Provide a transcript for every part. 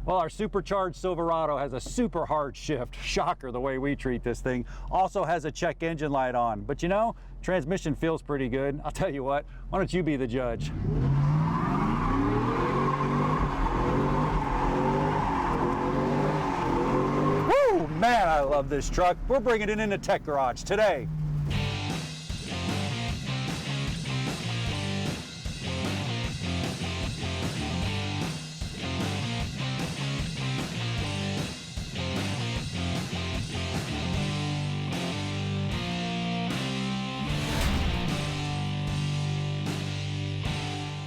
Well, our supercharged Silverado has a super hard shift. Shocker the way we treat this thing. Also has a check engine light on. But you know, transmission feels pretty good. I'll tell you what, why don't you be the judge? Woo, man, I love this truck. We're bringing it into Tech Garage today.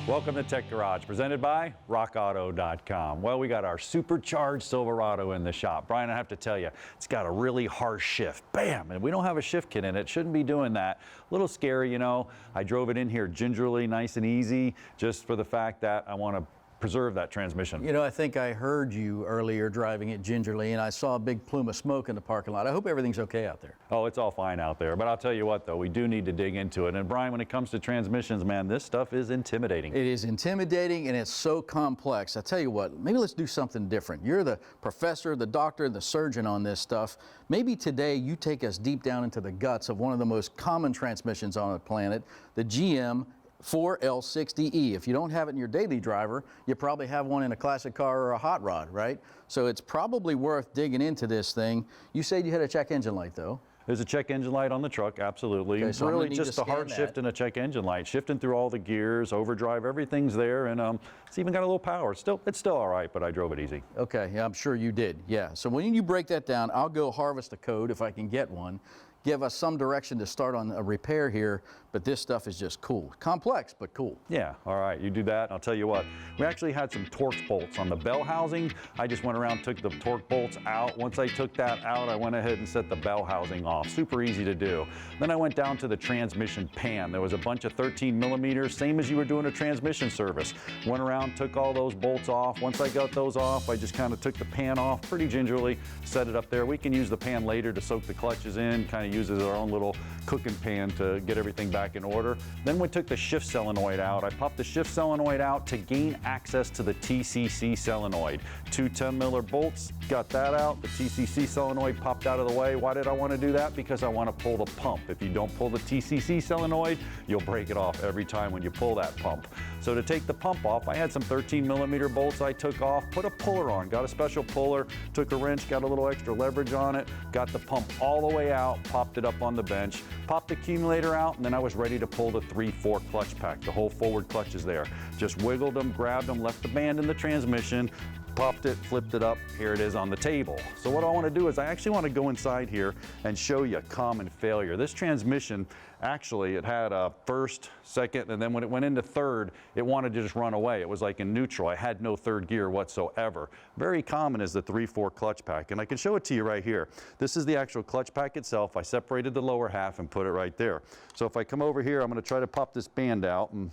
Welcome to Tech Garage, presented by rockauto.com. Well, we got our supercharged Silverado in the shop. Brian, I have to tell you, it's got a really harsh shift. Bam! And we don't have a shift kit in it. Shouldn't be doing that. A little scary, you know. I drove it in here gingerly, nice and easy, just for the fact that I want to preserve that transmission. You know, I think I heard you earlier driving it gingerly, and I saw a big plume of smoke in the parking lot. I hope everything's okay out there. Oh, it's all fine out there. But I'll tell you what, though, we do need to dig into it. And Brian, when it comes to transmissions, man, this stuff is intimidating. It is intimidating, and it's so complex. I tell you what, maybe let's do something different. You're the professor, the doctor, the surgeon on this stuff. Maybe today you take us deep down into the guts of one of the most common transmissions on the planet, the GM 4L60E. If you don't have it in your daily driver, you probably have one in a classic car or a hot rod, right? So it's probably worth digging into this thing. You said you had a check engine light, though. There's a check engine light on the truck, absolutely. Okay, so really just a hard shift and a check engine light, shifting through all the gears, overdrive, everything's there, and it's even got a little power. It's still all right, but I drove it easy. Okay, yeah, I'm sure you did. Yeah. So when you break that down, I'll go harvest a code if I can get one. Give us some direction to start on a repair here, but this stuff is just cool. Complex, but cool. Yeah, all right, you do that. I'll tell you what, we actually had some Torx bolts on the bell housing. I just went around, took the Torx bolts out. Once I took that out, I went ahead and set the bell housing off. Super easy to do. Then I went down to the transmission pan. There was a bunch of 13 millimeters, same as you were doing a transmission service. Went around, took all those bolts off. Once I got those off, I just kind of took the pan off pretty gingerly, set it up there. We can use the pan later to soak the clutches in, kind of uses our own little cooking pan to get everything back in order. Then we took the shift solenoid out. I popped the shift solenoid out to gain access to the TCC solenoid. Two 10 miller bolts, got that out. The TCC solenoid popped out of the way. Why did I want to do that? Because I want to pull the pump. If you don't pull the TCC solenoid, you'll break it off every time when you pull that pump. So to take the pump off, I had some 13 millimeter bolts I took off, put a puller on, got a special puller, took a wrench, got a little extra leverage on it, got the pump all the way out, popped it up on the bench, popped the accumulator out, and then I was ready to pull the 3/4 clutch pack. The whole forward clutch is there. Just wiggled them, grabbed them, left the band in the transmission, popped it, flipped it up, here it is on the table. So what I want to do is I actually want to go inside here and show you a common failure. This transmission, actually, it had a first, second, and then when it went into third, it wanted to just run away. It was like in neutral. I had no third gear whatsoever. Very common is the 3/4 clutch pack, and I can show it to you right here. This is the actual clutch pack itself. I separated the lower half and put it right there. So if I come over here, I'm going to try to pop this band out, and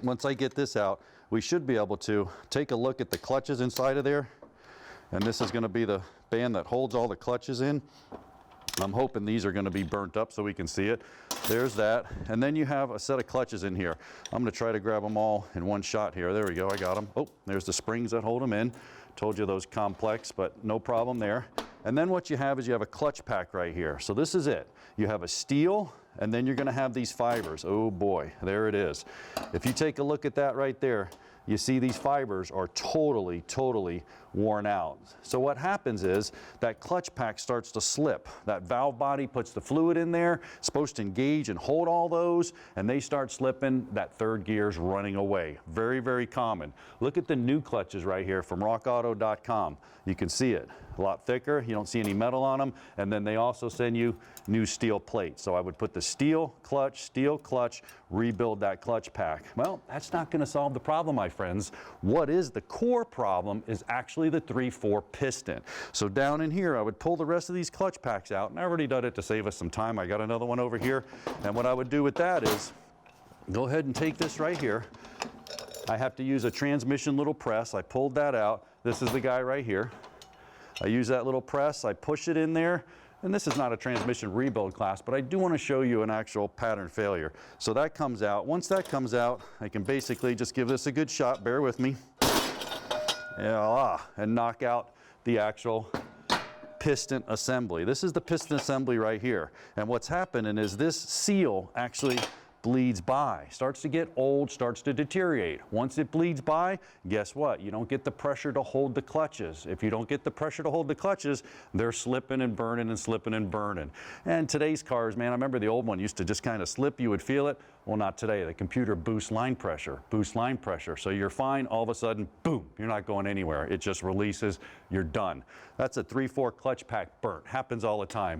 once I get this out, we should be able to take a look at the clutches inside of there. And this is going to be the band that holds all the clutches in. I'm hoping these are going to be burnt up so we can see it. There's that. And then you have a set of clutches in here. I'm going to try to grab them all in one shot here. There we go. I got them. Oh, there's the springs that hold them in. Told you those complex, but no problem there. And then what you have is you have a clutch pack right here. So this is it. You have a steel, and then you're going to have these fibers. Oh boy, there it is. If you take a look at that right there, you see these fibers are totally worn out. So what happens is that clutch pack starts to slip. That valve body puts the fluid in there, it's supposed to engage and hold all those, and they start slipping. That third gear's running away. Very common. Look at the new clutches right here from rockauto.com. You can see it. A lot thicker, you don't see any metal on them, and then they also send you new steel plates. So I would put the steel clutch, rebuild that clutch pack. Well, that's not going to solve the problem, my friends. What is the core problem is actually the 3/4 piston. So down in here, I would pull the rest of these clutch packs out, and I already done it to save us some time. I got another one over here, and what I would do with that is go ahead and take this right here. I have to use a transmission little press. I pulled that out. This is the guy right here. I use that little press, I push it in there, and this is not a transmission rebuild class, but I do want to show you an actual pattern failure. So that comes out. Once that comes out, I can basically just give this a good shot, bear with me. and knock out the actual piston assembly. This is the piston assembly right here. And what's happening is this seal actually bleeds by, starts to get old, starts to deteriorate. Once it bleeds by, guess what? You don't get the pressure to hold the clutches. If you don't get the pressure to hold the clutches, they're slipping and burning and slipping and burning. And today's cars, man, I remember the old one used to just kind of slip, you would feel it. Well, not today. The computer boosts line pressure. So you're fine, all of a sudden, boom, you're not going anywhere. It just releases, you're done. That's a 3/4 clutch pack burnt. Happens all the time.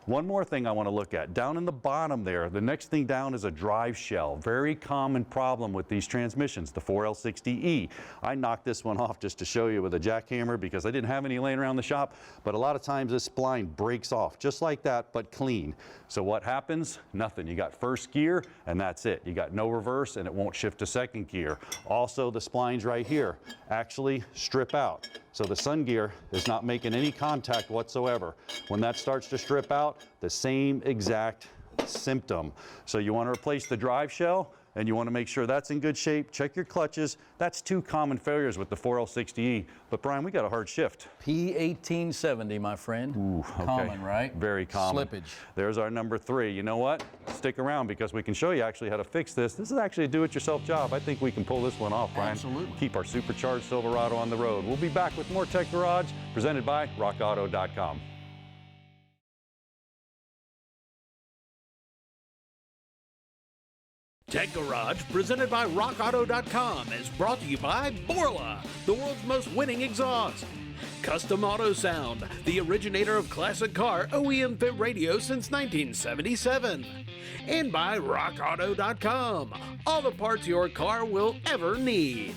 One more thing I want to look at. Down in the bottom there, the next thing down is a drive shell. Very common problem with these transmissions, the 4L60E. I knocked this one off just to show you with a jackhammer because I didn't have any laying around the shop, but a lot of times this spline breaks off just like that, but clean. So what happens? Nothing. You got first gear and that's it. You got no reverse and it won't shift to second gear. Also, the splines right here actually strip out. So the sun gear is not making any contact whatsoever. When that starts to strip out, the same exact symptom. So you want to replace the drive shell and you want to make sure that's in good shape. Check your clutches. That's 2 common failures with the 4L60E. But Brian, we got a hard shift. P1870, my friend. Ooh, okay. Common, right? Very common. Slippage. There's our number 3. You know what? Stick around because we can show you actually how to fix this. This is actually a do-it-yourself job. I think we can pull this one off, Brian. Absolutely. Keep our supercharged Silverado on the road. We'll be back with more Tech Garage presented by rockauto.com. Tech Garage, presented by rockauto.com, is brought to you by Borla, the world's most winning exhaust. Custom Auto Sound, the originator of classic car OEM fit radio since 1977. And by rockauto.com, all the parts your car will ever need.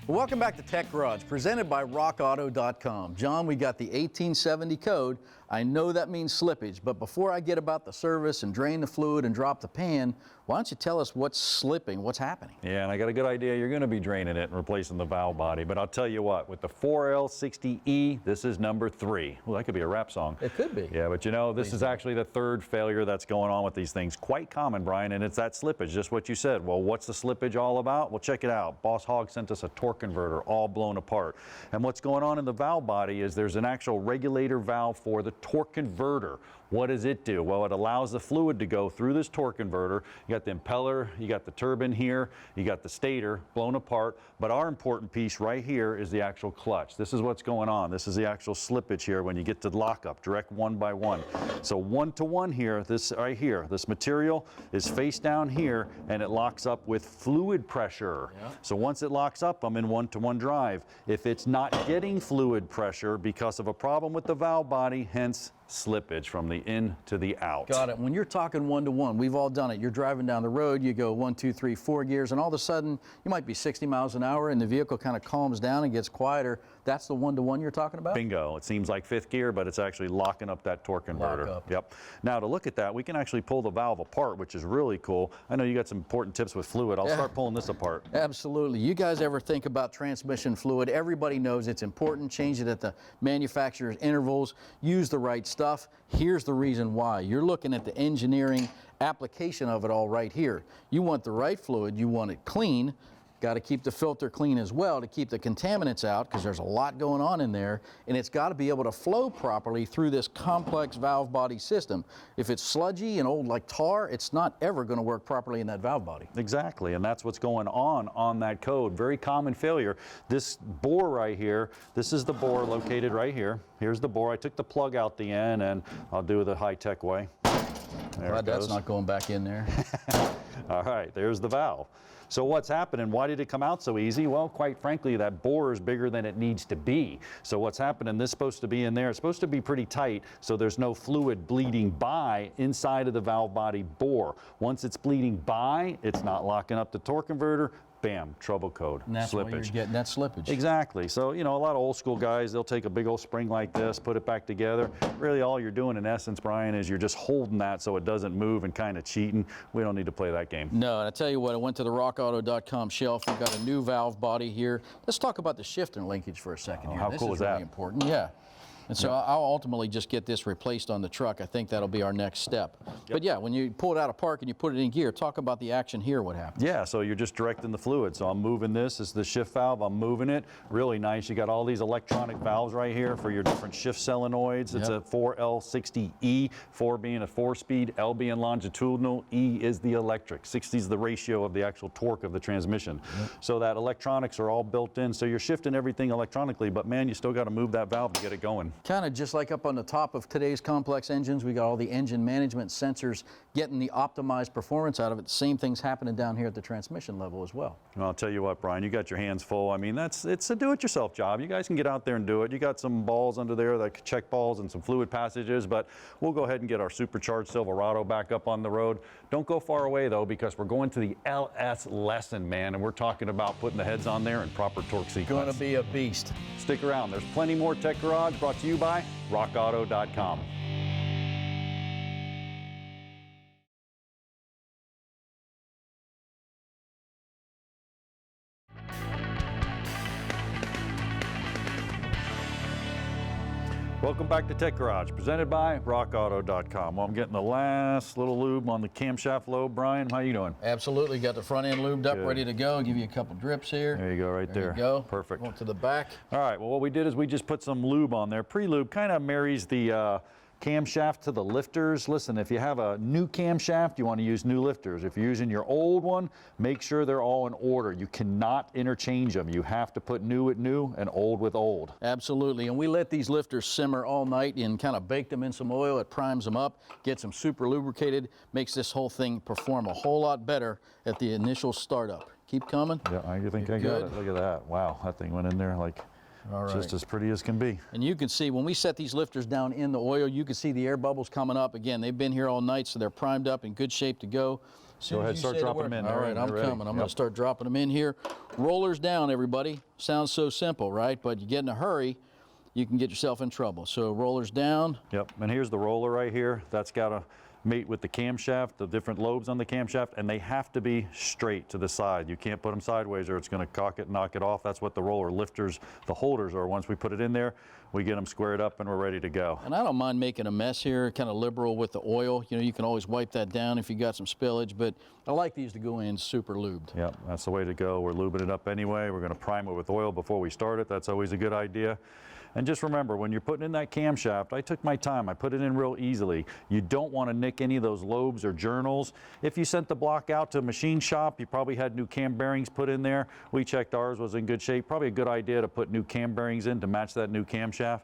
Welcome back to Tech Garage, presented by rockauto.com. John, we got the 1870 code. I know that means slippage, but before I get about the service and drain the fluid and drop the pan, why don't you tell us what's slipping, what's happening? Yeah, and I got a good idea. You're going to be draining it and replacing the valve body. But I'll tell you what, with the 4L60E, this is number 3. Well, that could be a rap song. It could be. Yeah, but you know, this is actually the 3rd failure that's going on with these things. Quite common, Brian, and it's that slippage, just what you said. Well, what's the slippage all about? Well, check it out. Boss Hog sent us a torque converter all blown apart. And what's going on in the valve body is there's an actual regulator valve for the torque converter. What does it do? Well, it allows the fluid to go through this torque converter. You got the impeller, you got the turbine here, you got the stator blown apart, but our important piece right here is the actual clutch. This is what's going on. This is the actual slippage here when you get to lockup, direct 1 by 1. So 1 to 1 here, this right here, this material is face down here and it locks up with fluid pressure. Yeah. So once it locks up, I'm in 1 to 1 drive. If it's not getting fluid pressure because of a problem with the valve body, hence slippage from the in to the out. Got it. When you're talking 1 to 1, we've all done it. You're driving down the road, you go 1, 2, 3, 4 gears, and all of a sudden you might be 60 miles an hour and the vehicle kind of calms down and gets quieter. That's the 1 to 1 you're talking about? Bingo. It seems like 5th gear, but it's actually locking up that torque converter. Lock up. Yep. Now to look at that, we can actually pull the valve apart, which is really cool. I know you got some important tips with fluid. I'll start pulling this apart. Absolutely. You guys ever think about transmission fluid? Everybody knows it's important. Change it at the manufacturer's intervals. Use the right stuff. Here's the reason why. You're looking at the engineering application of it all right here. You want the right fluid. You want it clean. Got to keep the filter clean as well to keep the contaminants out because there's a lot going on in there, and it's got to be able to flow properly through this complex valve body system. If it's sludgy and old like tar, it's not ever going to work properly in that valve body. Exactly, and that's what's going on that code. Very common failure. This bore right here, this is the bore located right here. Here's the bore. I took the plug out the end, and I'll do it the high-tech way. Glad that's not going back in there. All right, there's the valve. So what's happening? Why did it come out so easy? Well, quite frankly, that bore is bigger than it needs to be. So what's happening? This is supposed to be in there. It's supposed to be pretty tight, so there's no fluid bleeding by inside of the valve body bore. Once it's bleeding by, it's not locking up the torque converter. Bam, trouble code, and that's slippage. Why you're getting that slippage. Exactly. So, you know, a lot of old school guys, they'll take a big old spring like this, put it back together. Really all you're doing in essence, Brian, is you're just holding that so it doesn't move and kind of cheating. We don't need to play that game. No, and I tell you what, I went to the rockauto.com shelf. We've got a new valve body here. Let's talk about the shifter linkage for a second here. How cool is that? Really important. Yeah. And so I'll ultimately just get this replaced on the truck. I think that'll be our next step. But yeah, when you pull it out of park and you put it in gear, talk about the action here, what happens. Yeah, so you're just directing the fluid. So I'm moving this is the shift valve. I'm moving it. Really nice. You got all these electronic valves right here for your different shift solenoids. It's a 4L60E, 4 being a 4-speed, L being longitudinal, E is the electric. 60 is the ratio of the actual torque of the transmission. So that electronics are all built in. So you're shifting everything electronically, but man, you still got to move that valve to get it going. Kind of just like up on the top of today's complex engines, we got all the engine management sensors getting the optimized performance out of it. The same thing's happening down here at the transmission level as well. Well, I'll tell you what, Brian, you got your hands full. I mean, it's a do-it-yourself job. You guys can get out there and do it. You got some balls under there, like check balls and some fluid passages, but we'll go ahead and get our supercharged Silverado back up on the road. Don't go far away, though, because we're going to the LS lesson, man, and we're talking about putting the heads on there and proper torque sequence. Going to be a beast. Stick around. There's plenty more Tech Garage brought to you by rockauto.com. Welcome back to Tech Garage, presented by rockauto.com. Well, I'm getting the last little lube on the camshaft lobe. Brian, how you doing? Absolutely. Got the front end lubed up, ready to go. Give you a couple drips here. There you go, right there. There you go. Perfect. Going to the back. All right, well, what we did is we just put some lube on there. Pre-lube kind of marries the camshaft to the lifters. Listen, if you have a new camshaft, you want to use new lifters. If you're using your old one, make sure they're all in order. You cannot interchange them. You have to put new with new and old with old. Absolutely, and we let these lifters simmer all night and kind of bake them in some oil. It primes them up, gets them super lubricated, makes this whole thing perform a whole lot better at the initial startup. Keep coming. Yeah, I think I got it. Look at that. Wow, that thing went in there like just as pretty as can be. And you can see when we set these lifters down in the oil, you can see the air bubbles coming up. Again, they've been here all night, so they're primed up in good shape to go. Go ahead, start dropping them in. All right, I'm coming. I'm going to start dropping them in here. Rollers down, everybody. Sounds so simple, right? But you get in a hurry, you can get yourself in trouble. So rollers down. Yep, and here's the roller right here. That's got to mate with the camshaft, the different lobes on the camshaft, and they have to be straight to the side. You can't put them sideways or it's going to cock it and knock it off. That's what the roller lifters, the holders are. Once we put it in there, we get them squared up and we're ready to go. And I don't mind making a mess here, kind of liberal with the oil. You know, you can always wipe that down if you got some spillage, but I like these to go in super lubed. Yep, that's the way to go. We're lubing it up anyway. We're going to prime it with oil before we start it. That's always a good idea. And just remember, when you're putting in that camshaft, I took my time. I put it in real easily. You don't want to nick any of those lobes or journals. If you sent the block out to a machine shop, you probably had new cam bearings put in there. We checked ours was in good shape. Probably a good idea to put new cam bearings in to match that new camshaft.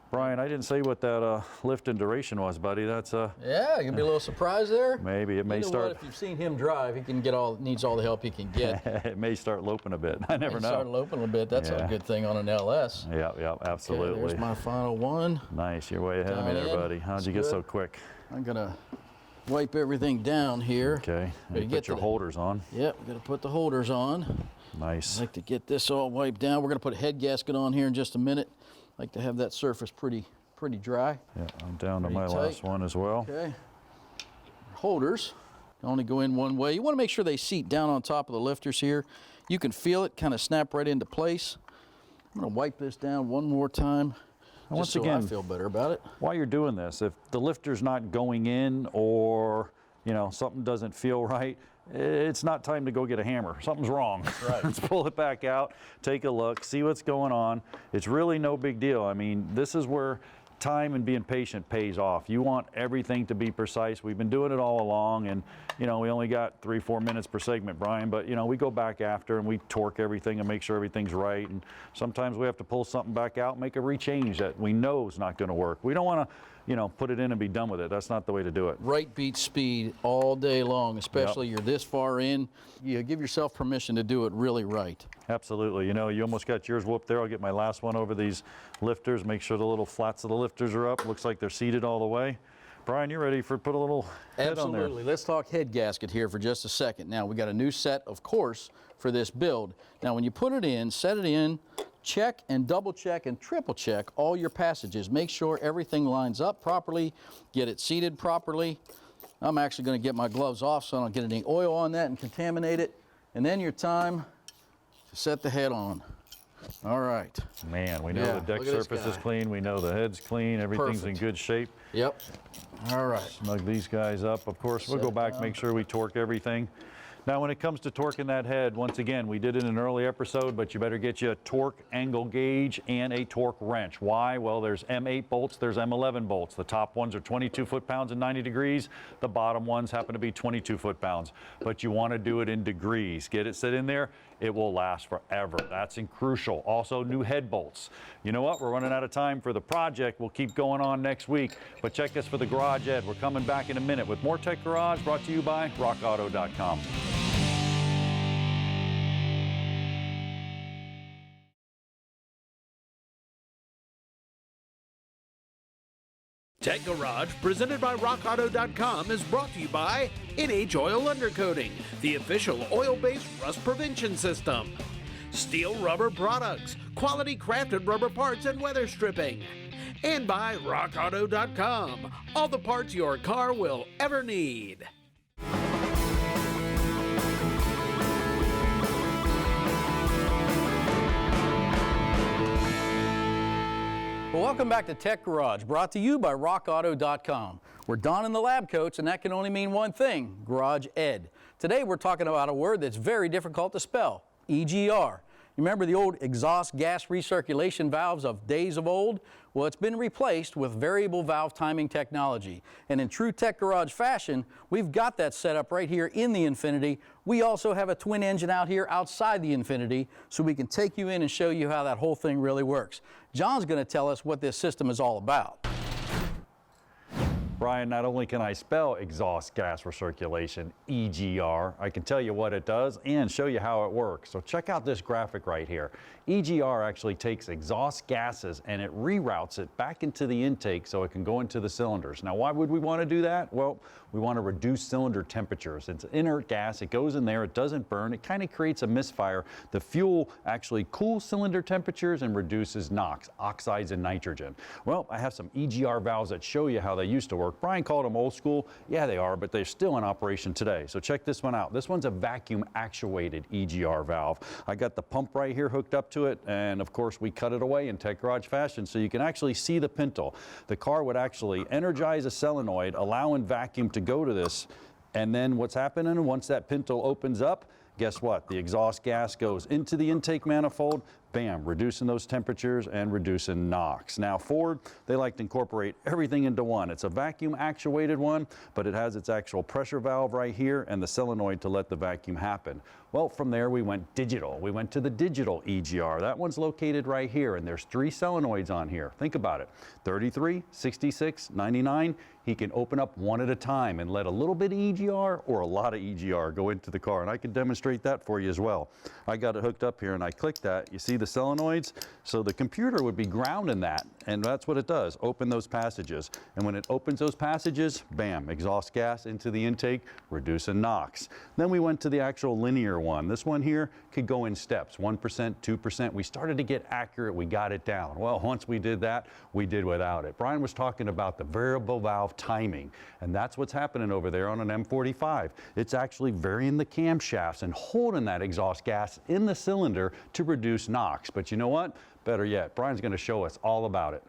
Brian, I didn't say what that lift and duration was, buddy. That's yeah, you can be a little surprised there. Maybe it may start. What, if you've seen him drive, he can needs all the help he can get. It may start loping a bit. I never know. Start loping a bit. That's a good thing on an LS. Yeah, absolutely. Okay, there's my final one. Nice, you're way ahead of me there, buddy. How'd you get so quick? I'm gonna wipe everything down here. Okay, and put your holders on. Yep, gonna put the holders on. Nice. I like to get this all wiped down. We're gonna put a head gasket on here in just a minute. I like to have that surface pretty dry. Yeah, I'm down to my last one as well. Okay. Holders only go in one way. You want to make sure they seat down on top of the lifters here. You can feel it kind of snap right into place. I'm going to wipe this down one more time. Once again, I feel better about it. While you're doing this, if the lifter's not going in or something doesn't feel right, it's not time to go get a hammer. Something's wrong. Right. Let's pull it back out, take a look, see what's going on. It's really no big deal. I mean, this is where time and being patient pays off. You want everything to be precise. We've been doing it all along, and we only got 3-4 minutes per segment, Brian, but we go back after and we torque everything and make sure everything's right, and sometimes we have to pull something back out, make a rechange that we know is not going to work. We don't want to put it in and be done with it. That's not the way to do it. Right beats speed all day long, especially you're this far in. You give yourself permission to do it really right. Absolutely. You almost got yours whooped there. I'll get my last one over these lifters, make sure the little flats of the lifters are up. Looks like they're seated all the way. Brian, you ready for put a little head on there? Absolutely. Let's talk head gasket here for just a second. Now, we got a new set, of course, for this build. Now, when you put it in, set it in, check and double check and triple check all your passages. Make sure everything lines up properly, get it seated properly. I'm actually going to get my gloves off so I don't get any oil on that and contaminate it. And then your time to set the head on. All right. Man, we know Yeah, the deck look at this surface is guy. clean. We know the head's clean. Everything's Perfect. in good shape. Yep. All right. Snug these guys up. Of course, we'll go Set back, down. make sure we torque everything. Now, when it comes to torquing that head, once again, we did it in an early episode, but you better get you a torque angle gauge and a torque wrench. Why? Well, there's M8 bolts, there's M11 bolts. The top ones are 22 foot-pounds and 90 degrees. The bottom ones happen to be 22 foot-pounds. But you want to do it in degrees. Get it set in there. It will last forever. That's crucial. Also, new head bolts. You know what? We're running out of time for the project. We'll keep going on next week. But check us for the Garage Ed. We're coming back in a minute with more Tech Garage, brought to you by rockauto.com. Tech Garage, presented by rockauto.com, is brought to you by NH Oil Undercoating, the official oil-based rust prevention system. Steel Rubber Products, quality crafted rubber parts and weather stripping. And by rockauto.com, all the parts your car will ever need. Well, welcome back to Tech Garage, brought to you by rockauto.com. We're donning the lab coats, and that can only mean one thing, Garage Ed. Today we're talking about a word that's very difficult to spell, EGR. You remember the old exhaust gas recirculation valves of days of old? Well, it's been replaced with variable valve timing technology. And in true Tech Garage fashion, we've got that set up right here in the Infiniti. We also have a twin engine out here outside the Infiniti, so we can take you in and show you how that whole thing really works. John's going to tell us what this system is all about. Brian, not only can I spell exhaust gas recirculation, EGR, I can tell you what it does and show you how it works. So check out this graphic right here. EGR actually takes exhaust gases and it reroutes it back into the intake so it can go into the cylinders. Now, why would we want to do that? Well, we want to reduce cylinder temperatures. It's inert gas, it goes in there, it doesn't burn, it kind of creates a misfire. The fuel actually cools cylinder temperatures and reduces NOx, oxides and nitrogen. Well, I have some EGR valves that show you how they used to work. Brian called them old school. Yeah, they are, but they're still in operation today. So check this one out. This one's a vacuum actuated EGR valve. I got the pump right here hooked up to it, and of course we cut it away in Tech Garage fashion so you can actually see the pintle. The car would actually energize a solenoid, allowing vacuum to go to this, and then what's happening once that pintle opens up, guess what? The exhaust gas goes into the intake manifold, bam, reducing those temperatures and reducing NOx. Now Ford, they like to incorporate everything into one. It's a vacuum actuated one, but it has its actual pressure valve right here and the solenoid to let the vacuum happen. Well, from there we went digital. We went to the digital EGR. That one's located right here, and there's 3 solenoids on here. Think about it. 33, 66, 99. He can open up one at a time and let a little bit of EGR or a lot of EGR go into the car, and I can demonstrate that for you as well. I got it hooked up here and I click that. You see the solenoids? So the computer would be grounding that, and that's what it does, open those passages. And when it opens those passages, bam, exhaust gas into the intake, reducing NOx. Then we went to the actual linear one. This one here could go in steps, 1%, 2%. We started to get accurate, we got it down. Well, once we did that, we did without it. Brian was talking about the variable valve timing, and that's what's happening over there on an M45. It's actually varying the camshafts and holding that exhaust gas in the cylinder to reduce NOx. But you know what? Better yet, Brian's going to show us all about it.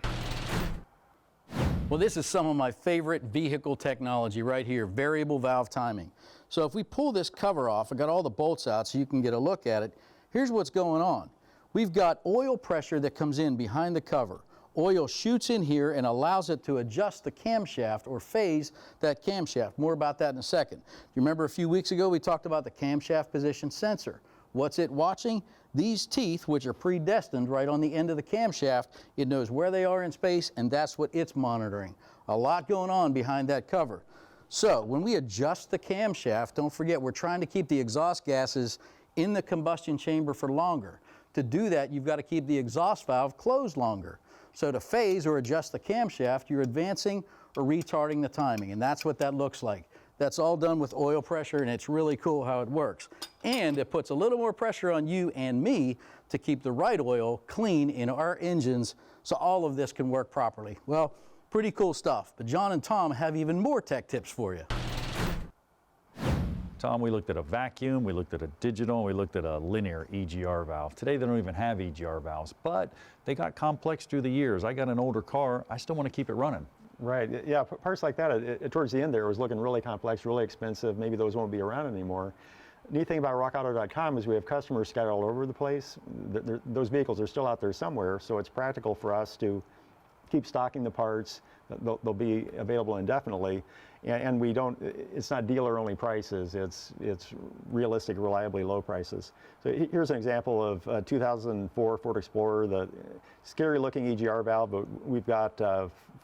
Well, this is some of my favorite vehicle technology right here, variable valve timing. So if we pull this cover off, I got all the bolts out so you can get a look at it. Here's what's going on. We've got oil pressure that comes in behind the cover. Oil shoots in here and allows it to adjust the camshaft or phase that camshaft. More about that in a second. You remember a few weeks ago we talked about the camshaft position sensor. What's it watching? These teeth, which are predestined right on the end of the camshaft. It knows where they are in space, and that's what it's monitoring. A lot going on behind that cover. So when we adjust the camshaft, don't forget we're trying to keep the exhaust gases in the combustion chamber for longer. To do that, you've got to keep the exhaust valve closed longer. So to phase or adjust the camshaft, you're advancing or retarding the timing, and that's what that looks like. That's all done with oil pressure, and it's really cool how it works. And it puts a little more pressure on you and me to keep the right oil clean in our engines so all of this can work properly. Well, pretty cool stuff. But John and Tom have even more tech tips for you. Tom, we looked at a vacuum, we looked at a digital, we looked at a linear EGR valve. Today they don't even have EGR valves, but they got complex through the years. I got an older car, I still want to keep it running. Right, yeah, parts like that, towards the end there, it was looking really complex, really expensive. Maybe those won't be around anymore. Neat thing about rockauto.com is we have customers scattered all over the place. Those vehicles are still out there somewhere, so it's practical for us to keep stocking the parts. They'll be available indefinitely, and we don't. It's not dealer-only prices. It's realistic, reliably low prices. So here's an example of a 2004 Ford Explorer, the scary-looking EGR valve. But we've got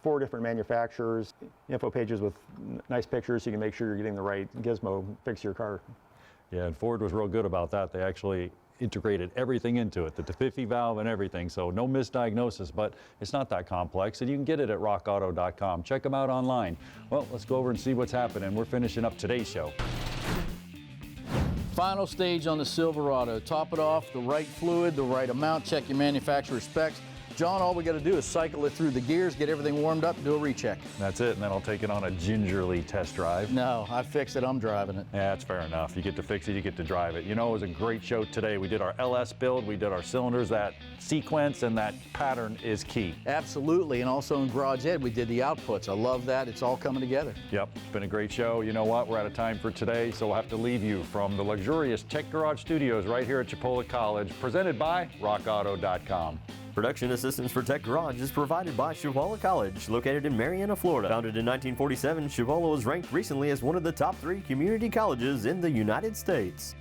4 different manufacturers, info pages with nice pictures, so you can make sure you're getting the right gizmo, fix your car. Yeah, and Ford was real good about that. They actually integrated everything into it, the Tafifi valve and everything, so no misdiagnosis, but it's not that complex, and you can get it at rockauto.com. Check them out online. Well, let's go over and see what's happening. We're finishing up today's show. Final stage on the Silverado. Top it off, the right fluid, the right amount, check your manufacturer specs. John, all we got to do is cycle it through the gears, get everything warmed up, do a recheck. That's it, and then I'll take it on a gingerly test drive. No, I fixed it, I'm driving it. Yeah, that's fair enough. You get to fix it, you get to drive it. You know, it was a great show today. We did our LS build, we did our cylinders. That sequence and that pattern is key. Absolutely, and also in Garage Ed, we did the outputs. I love that, it's all coming together. Yep, it's been a great show. You know what, we're out of time for today, so we'll have to leave you from the luxurious Tech Garage Studios right here at Chipola College, presented by rockauto.com. Production assistance for Tech Garage is provided by Chipola College, located in Marianna, Florida. Founded in 1947, Chipola was ranked recently as one of the top 3 community colleges in the United States.